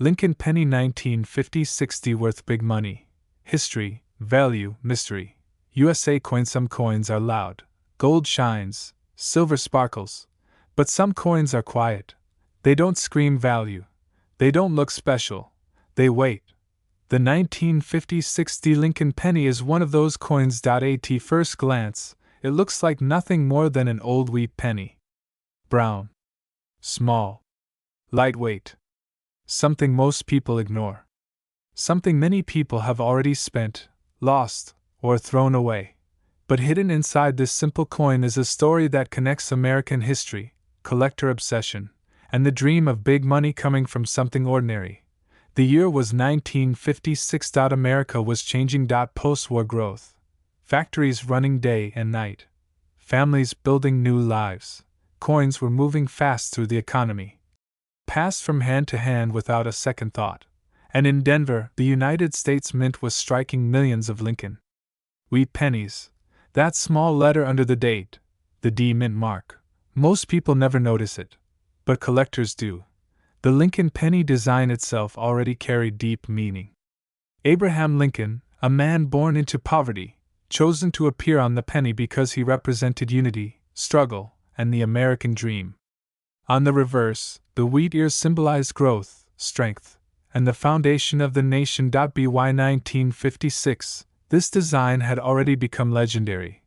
Lincoln penny 1950-60 worth big money. History, value, mystery. USA coin. Some coins are loud. Gold shines, silver sparkles. But some coins are quiet. They don't scream value. They don't look special. They wait. The 1950-60 Lincoln penny is one of those coins. At first glance, it looks like nothing more than an old wheat penny. Brown. Small. Lightweight. Something most people ignore. Something many people have already spent, lost, or thrown away. But hidden inside this simple coin is a story that connects American history, collector obsession, and the dream of big money coming from something ordinary. The year was 1956. America was changing. Post-war growth. Factories running day and night. Families building new lives. Coins were moving fast through the economy. Passed from hand to hand without a second thought. And in Denver, the United States Mint was striking millions of Lincoln wheat pennies. That small letter under the date, the D mint mark. Most people never notice it. But collectors do. The Lincoln penny design itself already carried deep meaning. Abraham Lincoln, a man born into poverty, chosen to appear on the penny because he represented unity, struggle, and the American dream. On the reverse, the wheat ears symbolized growth, strength, and the foundation of the nation. By 1956, this design had already become legendary.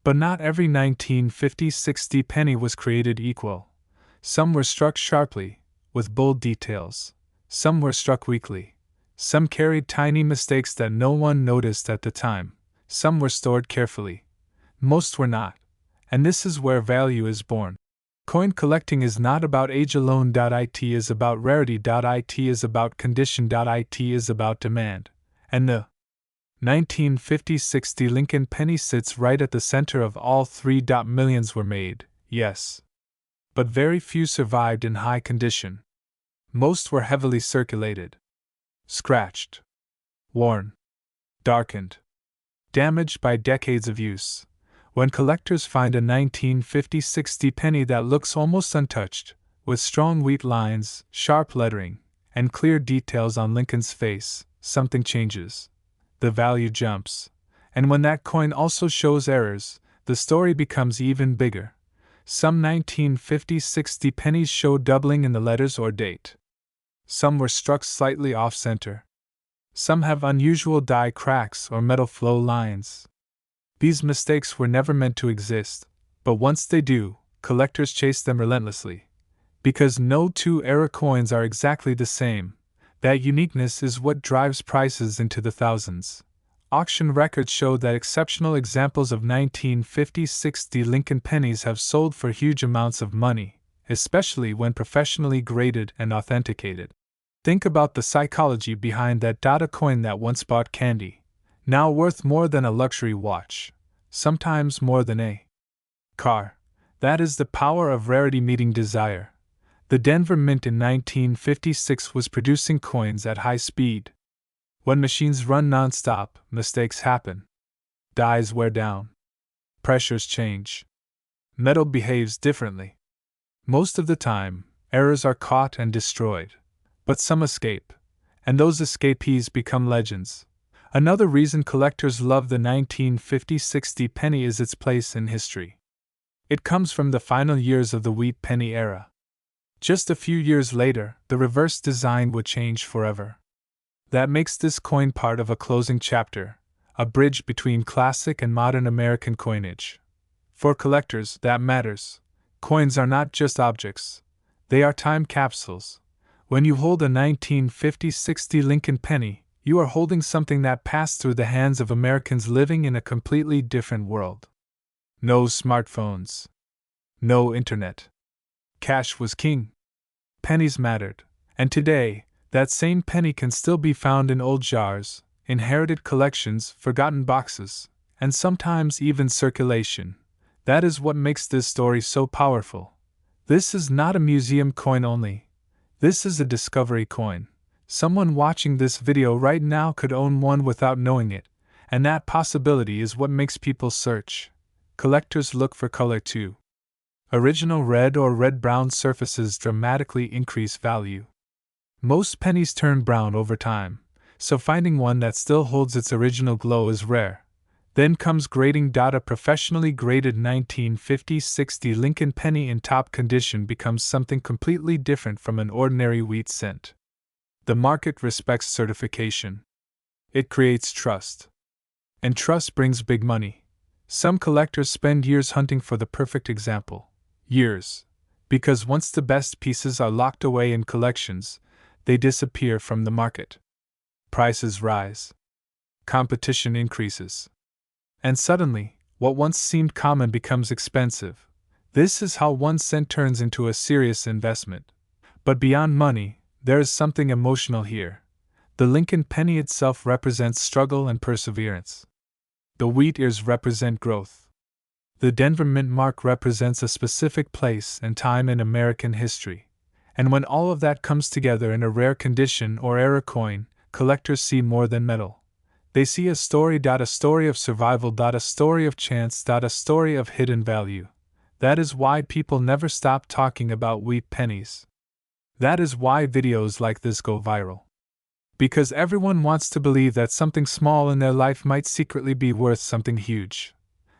But not every 1950-60 penny was created equal. Some were struck sharply, with bold details. Some were struck weakly. Some carried tiny mistakes that no one noticed at the time. Some were stored carefully. Most were not. And this is where value is born. Coin collecting is not about age alone. It is about rarity. It is about condition. It is about demand. And the 1950-60 Lincoln penny sits right at the center of all three. Millions were made, yes. But very few survived in high condition. Most were heavily circulated. Scratched. Worn. Darkened. Damaged by decades of use. When collectors find a 1950-60 penny that looks almost untouched, with strong wheat lines, sharp lettering, and clear details on Lincoln's face, something changes. The value jumps. And when that coin also shows errors, the story becomes even bigger. Some 1950-60 pennies show doubling in the letters or date. Some were struck slightly off-center. Some have unusual die cracks or metal flow lines. These mistakes were never meant to exist, but once they do, collectors chase them relentlessly. Because no two error coins are exactly the same, that uniqueness is what drives prices into the thousands. Auction records show that exceptional examples of 1950-60 Lincoln pennies have sold for huge amounts of money, especially when professionally graded and authenticated. Think about the psychology behind that. A coin that once bought candy, now worth more than a luxury watch, sometimes more than a car. That is the power of rarity meeting desire. The Denver Mint in 1956 was producing coins at high speed. When machines run non-stop, mistakes happen. Dies wear down. Pressures change. Metal behaves differently. Most of the time, errors are caught and destroyed. But some escape, and those escapees become legends. Another reason collectors love the 1950-60 penny is its place in history. It comes from the final years of the wheat penny era. Just a few years later, the reverse design would change forever. That makes this coin part of a closing chapter, a bridge between classic and modern American coinage. For collectors, that matters. Coins are not just objects. They are time capsules. When you hold a 1950-60 Lincoln penny, you are holding something that passed through the hands of Americans living in a completely different world. No smartphones. No internet. Cash was king. Pennies mattered. And today, that same penny can still be found in old jars, inherited collections, forgotten boxes, and sometimes even circulation. That is what makes this story so powerful. This is not a museum coin only. This is a discovery coin. Someone watching this video right now could own one without knowing it, and that possibility is what makes people search. Collectors look for color too. Original red or red-brown surfaces dramatically increase value. Most pennies turn brown over time, so finding one that still holds its original glow is rare. Then comes grading. A professionally graded 1950-60 Lincoln penny in top condition becomes something completely different from an ordinary wheat cent. The market respects certification. It creates trust. And trust brings big money. Some collectors spend years hunting for the perfect example. Years. Because once the best pieces are locked away in collections, they disappear from the market. Prices rise. Competition increases. And suddenly, what once seemed common becomes expensive. This is how 1 cent turns into a serious investment. But beyond money, there is something emotional here. The Lincoln penny itself represents struggle and perseverance. The wheat ears represent growth. The Denver Mint mark represents a specific place and time in American history. And when all of that comes together in a rare condition or era coin, collectors see more than metal. They see a story. A story of survival. A story of chance. A story of hidden value. That is why people never stop talking about wheat pennies. That is why videos like this go viral. Because everyone wants to believe that something small in their life might secretly be worth something huge.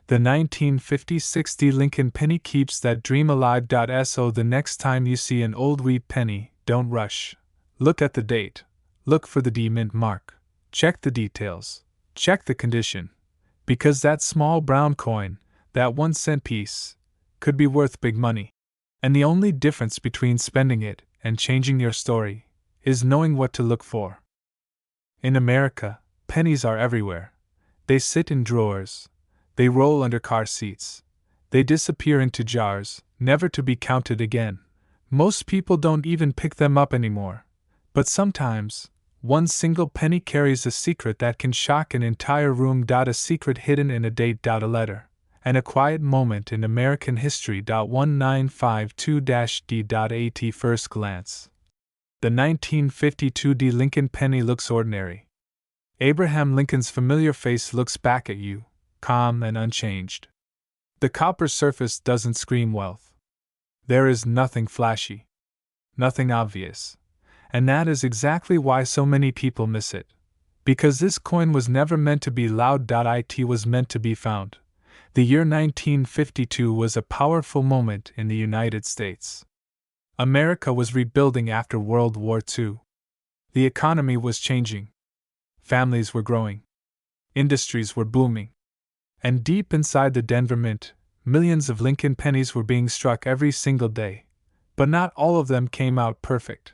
The 1950-60 Lincoln penny keeps that dream alive. So the next time you see an old wheat penny, don't rush. Look at the date. Look for the D Mint mark. Check the details. Check the condition. Because that small brown coin, that 1 cent piece, could be worth big money. And the only difference between spending it and changing your story is knowing what to look for. In America, pennies are everywhere. They sit in drawers. They roll under car seats. They disappear into jars, never to be counted again. Most people don't even pick them up anymore. But sometimes, one single penny carries a secret that can shock an entire room. A secret hidden in a date. A letter. And a quiet moment in American history. 1952-D. At first glance, the 1952 D Lincoln penny looks ordinary. Abraham Lincoln's familiar face looks back at you, calm and unchanged. The copper surface doesn't scream wealth. There is nothing flashy. Nothing obvious. And that is exactly why so many people miss it. Because this coin was never meant to be loud. It was meant to be found. The year 1952 was a powerful moment in the United States. America was rebuilding after World War II. The economy was changing. Families were growing. Industries were booming. And deep inside the Denver Mint, millions of Lincoln pennies were being struck every single day. But not all of them came out perfect.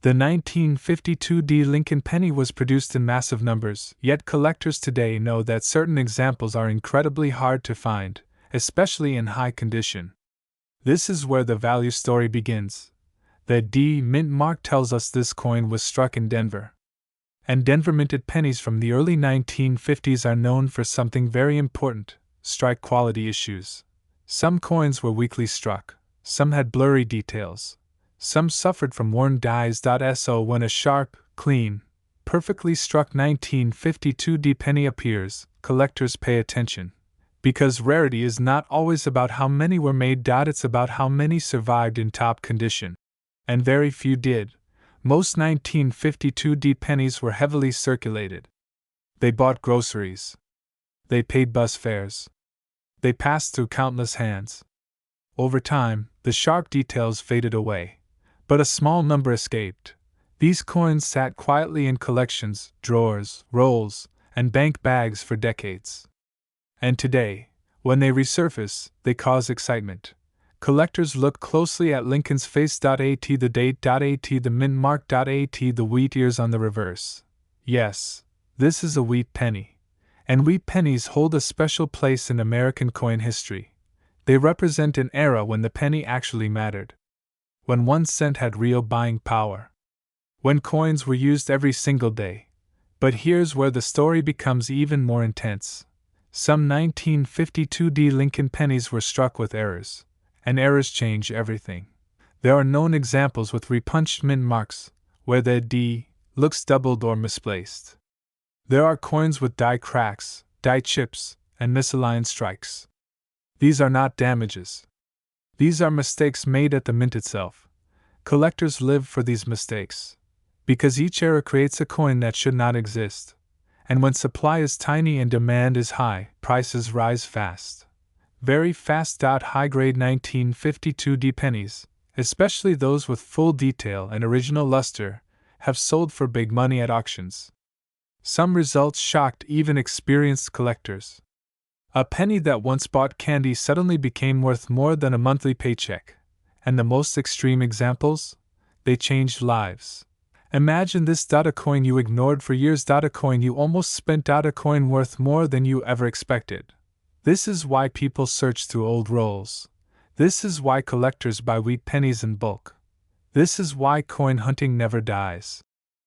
The 1952 D Lincoln penny was produced in massive numbers, yet collectors today know that certain examples are incredibly hard to find, especially in high condition. This is where the value story begins. The D Mint mark tells us this coin was struck in Denver. And Denver minted pennies from the early 1950s are known for something very important: strike quality issues. Some coins were weakly struck, some had blurry details. Some suffered from worn dies. So when a sharp, clean, perfectly struck 1952 D penny appears, collectors pay attention. Because rarity is not always about how many were made. It's about how many survived in top condition. And very few did. Most 1952 D pennies were heavily circulated. They bought groceries. They paid bus fares. They passed through countless hands. Over time, the sharp details faded away. But a small number escaped. These coins sat quietly in collections, drawers, rolls, and bank bags for decades. And today, when they resurface, they cause excitement. Collectors look closely at Lincoln's face. At the date. At the mint mark. At the wheat ears on the reverse. Yes, this is a wheat penny. And wheat pennies hold a special place in American coin history. They represent an era when the penny actually mattered. When 1 cent had real buying power. When coins were used every single day. But here's where the story becomes even more intense. Some 1952 D Lincoln pennies were struck with errors. And errors change everything. There are known examples with repunched mint marks, where the D looks doubled or misplaced. There are coins with die cracks, die chips, and misaligned strikes. These are not damages. These are mistakes made at the mint itself. Collectors live for these mistakes. Because each era creates a coin that should not exist. And when supply is tiny and demand is high, prices rise fast. Very fast. High-grade 1952 pennies, especially those with full detail and original luster, have sold for big money at auctions. Some results shocked even experienced collectors. A penny that once bought candy suddenly became worth more than a monthly paycheck. And the most extreme examples? They changed lives. Imagine this. A coin you ignored for years. A coin you almost spent. A coin worth more than you ever expected. This is why people search through old rolls. This is why collectors buy wheat pennies in bulk. This is why coin hunting never dies.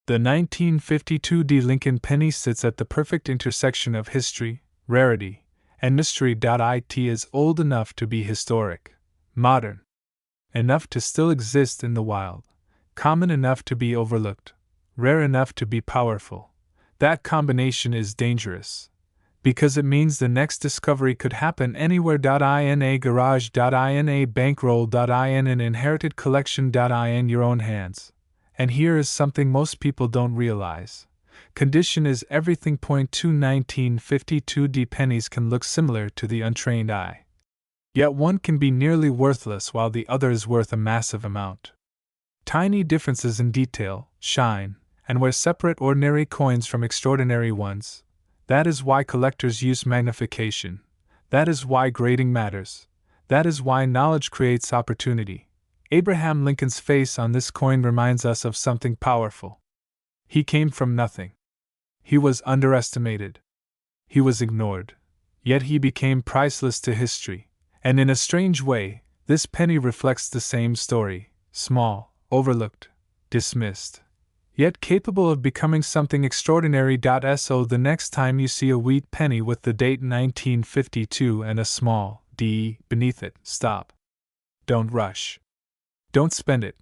The 1952 Lincoln penny sits at the perfect intersection of history, rarity, and mystery. It is old enough to be historic, modern enough to still exist in the wild, common enough to be overlooked, rare enough to be powerful. That combination is dangerous, because it means the next discovery could happen anywhere. In a garage. In a bankroll. In an inherited collection. In your own hands. And here is something most people don't realize. Condition is everything. 1952 pennies can look similar to the untrained eye. Yet one can be nearly worthless while the other is worth a massive amount. Tiny differences in detail, shine, and wear separate ordinary coins from extraordinary ones. That is why collectors use magnification. That is why grading matters. That is why knowledge creates opportunity. Abraham Lincoln's face on this coin reminds us of something powerful. He came from nothing. He was underestimated. He was ignored. Yet he became priceless to history. And in a strange way, this penny reflects the same story: small, overlooked, dismissed, yet capable of becoming something extraordinary. So the next time you see a wheat penny with the date 1952 and a small D beneath it, stop. Don't rush. Don't spend it.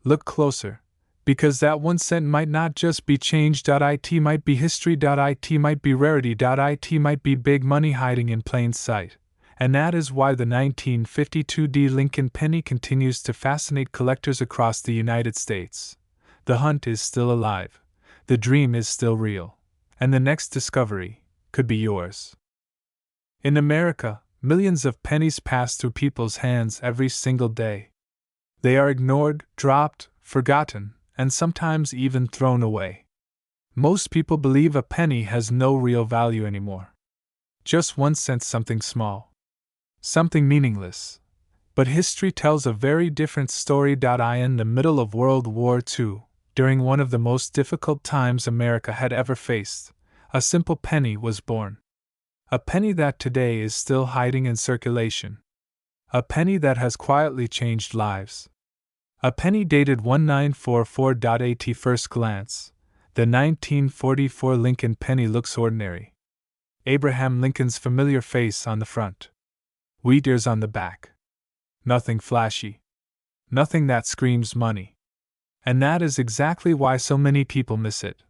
Look closer. Because that 1 cent might not just be change. It might be history. It might be rarity. It might be big money hiding in plain sight. And that is why the 1952 Lincoln penny continues to fascinate collectors across the United States. The hunt is still alive. The dream is still real. And the next discovery could be yours. In America, millions of pennies pass through people's hands every single day. They are ignored, dropped, forgotten, and sometimes even thrown away. Most people believe a penny has no real value anymore. Just 1 cent, something small. Something meaningless. But history tells a very different story. In the middle of World War II, during one of the most difficult times America had ever faced, a simple penny was born. A penny that today is still hiding in circulation. A penny that has quietly changed lives. A penny dated 1944. At first glance, the 1944 Lincoln penny looks ordinary. Abraham Lincoln's familiar face on the front. Wheat ears on the back. Nothing flashy. Nothing that screams money. And that is exactly why so many people miss it.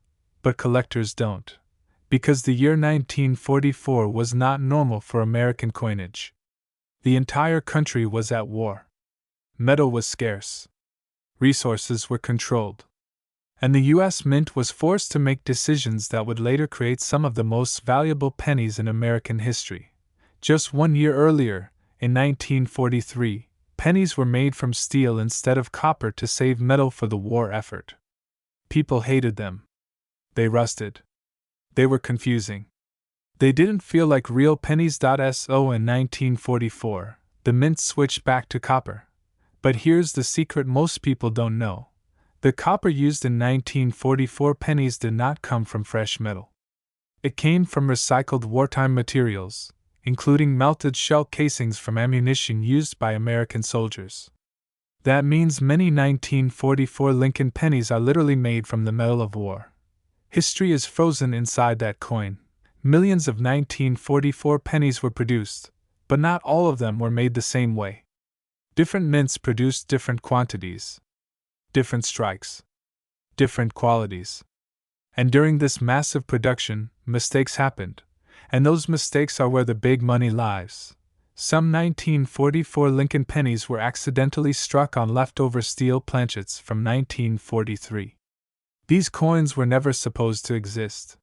But collectors don't. Because the year 1944 was not normal for American coinage. The entire country was at war. Metal was scarce. Resources were controlled. And the U.S. Mint was forced to make decisions that would later create some of the most valuable pennies in American history. Just 1 year earlier, in 1943, pennies were made from steel instead of copper to save metal for the war effort. People hated them. They rusted. They were confusing. They didn't feel like real pennies. In 1944, the mint switched back to copper. But here's the secret most people don't know. The copper used in 1944 pennies did not come from fresh metal. It came from recycled wartime materials, including melted shell casings from ammunition used by American soldiers. That means many 1944 Lincoln pennies are literally made from the metal of war. History is frozen inside that coin. Millions of 1944 pennies were produced, but not all of them were made the same way. Different mints produced different quantities, different strikes, different qualities. And during this massive production, mistakes happened. And those mistakes are where the big money lies. Some 1944 Lincoln pennies were accidentally struck on leftover steel planchets from 1943. These coins were never supposed to exist.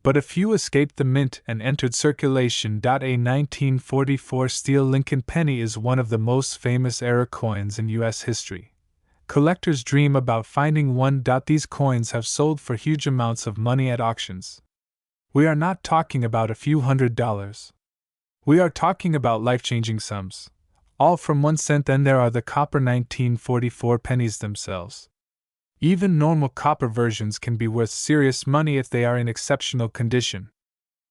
But a few escaped the mint and entered circulation. A 1944 steel Lincoln penny is one of the most famous era coins in U.S. history. Collectors dream about finding one. These coins have sold for huge amounts of money at auctions. We are not talking about a few $100s. We are talking about life-changing sums. All from 1 cent. Then there are the copper 1944 pennies themselves. Even normal copper versions can be worth serious money if they are in exceptional condition.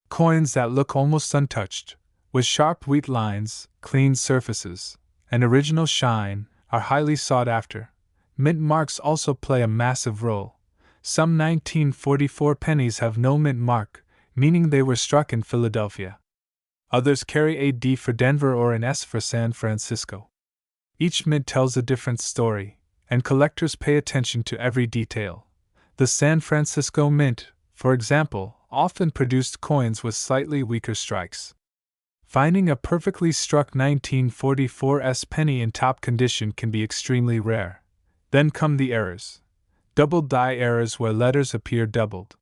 Coins that look almost untouched, with sharp wheat lines, clean surfaces, and original shine, are highly sought after. Mint marks also play a massive role. Some 1944 pennies have no mint mark, meaning they were struck in Philadelphia. Others carry a D for Denver or an S for San Francisco. Each mint tells a different story, and collectors pay attention to every detail. The San Francisco Mint, for example, often produced coins with slightly weaker strikes. Finding a perfectly struck 1944 penny in top condition can be extremely rare. Then come the errors. Doubled die errors where letters appear doubled.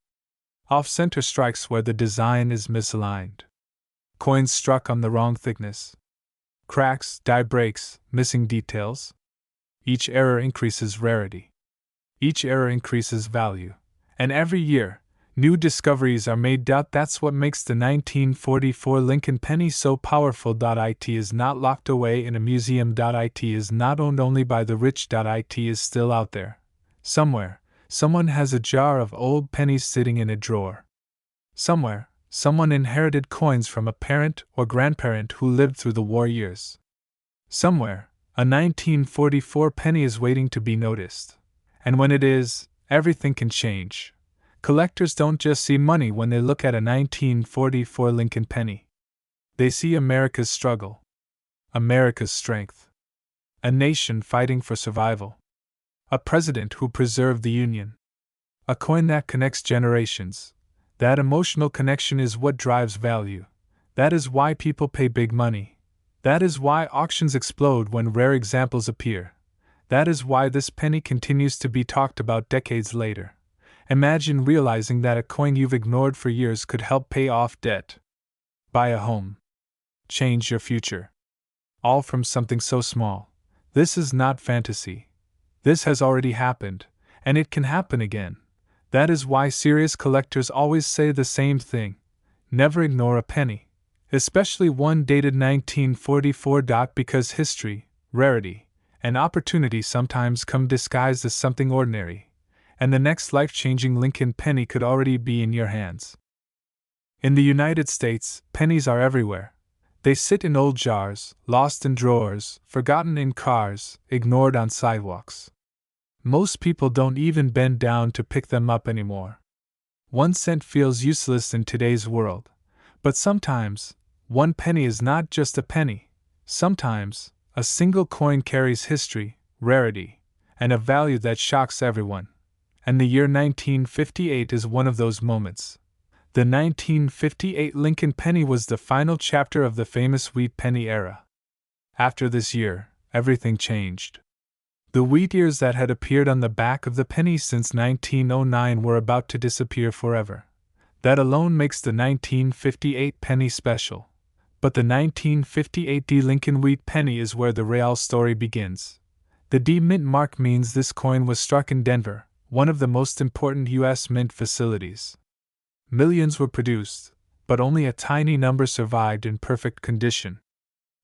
Off-center strikes where the design is misaligned. Coins struck on the wrong thickness. Cracks, die breaks, missing details. Each error increases rarity. Each error increases value. And every year, new discoveries are made. That's what makes the 1944 Lincoln penny so powerful. It is not locked away in a museum. It is not owned only by the rich. It is still out there. Somewhere, someone has a jar of old pennies sitting in a drawer. Somewhere, someone inherited coins from a parent or grandparent who lived through the war years. Somewhere, a 1944 penny is waiting to be noticed. And when it is, everything can change. Collectors don't just see money when they look at a 1944 Lincoln penny. They see America's struggle, America's strength, a nation fighting for survival, a president who preserved the Union, a coin that connects generations. That emotional connection is what drives value. That is why people pay big money. That is why auctions explode when rare examples appear. That is why this penny continues to be talked about decades later. Imagine realizing that a coin you've ignored for years could help pay off debt, buy a home, change your future. All from something so small. This is not fantasy. This has already happened, and it can happen again. That is why serious collectors always say the same thing. Never ignore a penny, especially one dated 1944. Because history, rarity, and opportunity sometimes come disguised as something ordinary, and the next life-changing Lincoln penny could already be in your hands. In the United States, pennies are everywhere. They sit in old jars, lost in drawers, forgotten in cars, ignored on sidewalks. Most people don't even bend down to pick them up anymore. 1 cent feels useless in today's world. But sometimes, 1 penny is not just a penny. Sometimes, a single coin carries history, rarity, and a value that shocks everyone. And the year 1958 is one of those moments. The 1958 Lincoln penny was the final chapter of the famous wheat penny era. After this year, everything changed. The wheat ears that had appeared on the back of the penny since 1909 were about to disappear forever. That alone makes the 1958 penny special. But the 1958 D Lincoln wheat penny is where the real story begins. The D mint mark means this coin was struck in Denver, one of the most important U.S. mint facilities. Millions were produced, but only a tiny number survived in perfect condition.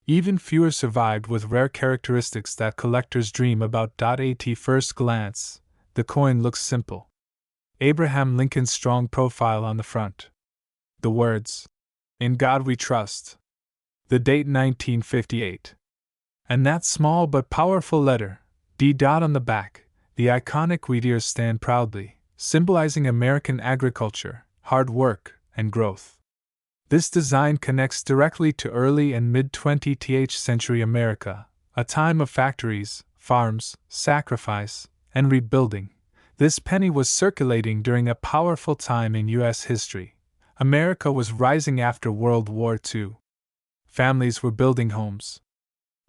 Even fewer survived with rare characteristics that collectors dream about. At first glance, the coin looks simple. Abraham Lincoln's strong profile on the front. The words, "In God We Trust." The date 1958. And that small but powerful letter, D. on the back. The iconic wheat ears stand proudly, symbolizing American agriculture, hard work, and growth. This design connects directly to early and mid-20th century America, a time of factories, farms, sacrifice, and rebuilding. This penny was circulating during a powerful time in U.S. history. America was rising after World War II. Families were building homes.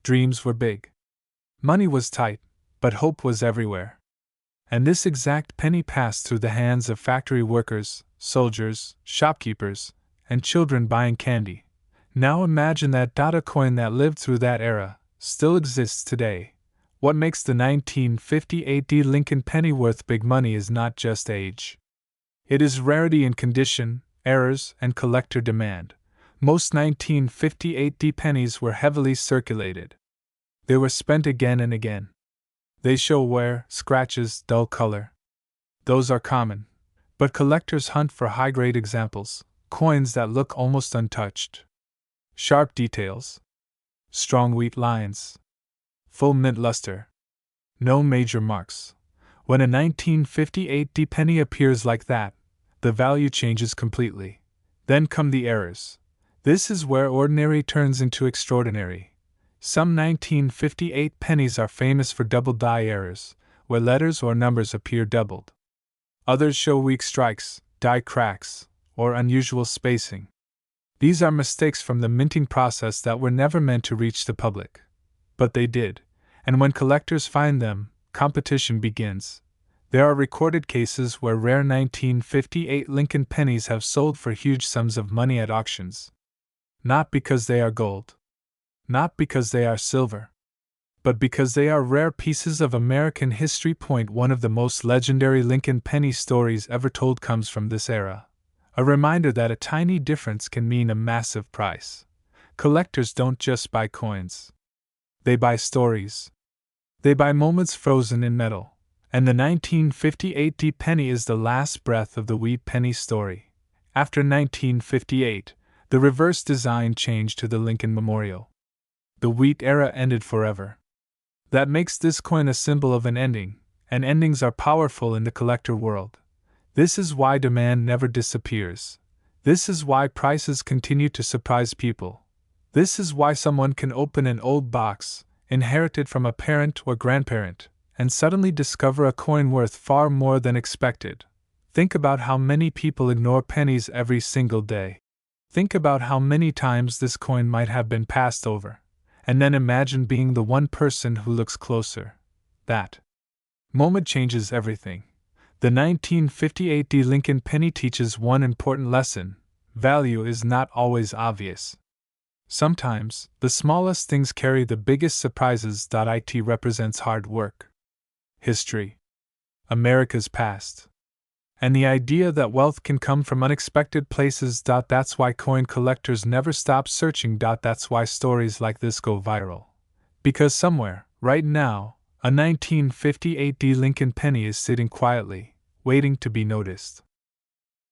Dreams were big. Money was tight, but hope was everywhere. And this exact penny passed through the hands of factory workers, soldiers, shopkeepers, and children buying candy. Now imagine that a coin that lived through that era still exists today. What makes the 1958 Lincoln penny worth big money is not just age. It is rarity in condition, errors, and collector demand. Most 1958 pennies were heavily circulated. They were spent again and again. They show wear, scratches, dull color. Those are common. But collectors hunt for high-grade examples, coins that look almost untouched. Sharp details. Strong wheat lines. Full mint luster. No major marks. When a 1958 penny appears like that, the value changes completely. Then come the errors. This is where ordinary turns into extraordinary. Some 1958 pennies are famous for double die errors, where letters or numbers appear doubled. Others show weak strikes, die cracks, or unusual spacing. These are mistakes from the minting process that were never meant to reach the public. But they did, and when collectors find them, competition begins. There are recorded cases where rare 1958 Lincoln pennies have sold for huge sums of money at auctions. Not because they are gold. Not because they are silver. But because they are rare pieces of American history. One of the most legendary Lincoln penny stories ever told comes from this era. A reminder that a tiny difference can mean a massive price. Collectors don't just buy coins. They buy stories. They buy moments frozen in metal. And the 1958 penny is the last breath of the wheat penny story. After 1958, the reverse design changed to the Lincoln Memorial. The wheat era ended forever. That makes this coin a symbol of an ending, and endings are powerful in the collector world. This is why demand never disappears. This is why prices continue to surprise people. This is why someone can open an old box, inherited from a parent or grandparent, and suddenly discover a coin worth far more than expected. Think about how many people ignore pennies every single day. Think about how many times this coin might have been passed over. And then imagine being the one person who looks closer. That moment changes everything. The 1958 Lincoln penny teaches one important lesson: value is not always obvious. Sometimes, the smallest things carry the biggest surprises. It represents hard work, history, America's past, and the idea that wealth can come from unexpected places. That's why coin collectors never stop searching. That's why stories like this go viral. Because somewhere, right now, a 1958 Lincoln penny is sitting quietly, waiting to be noticed.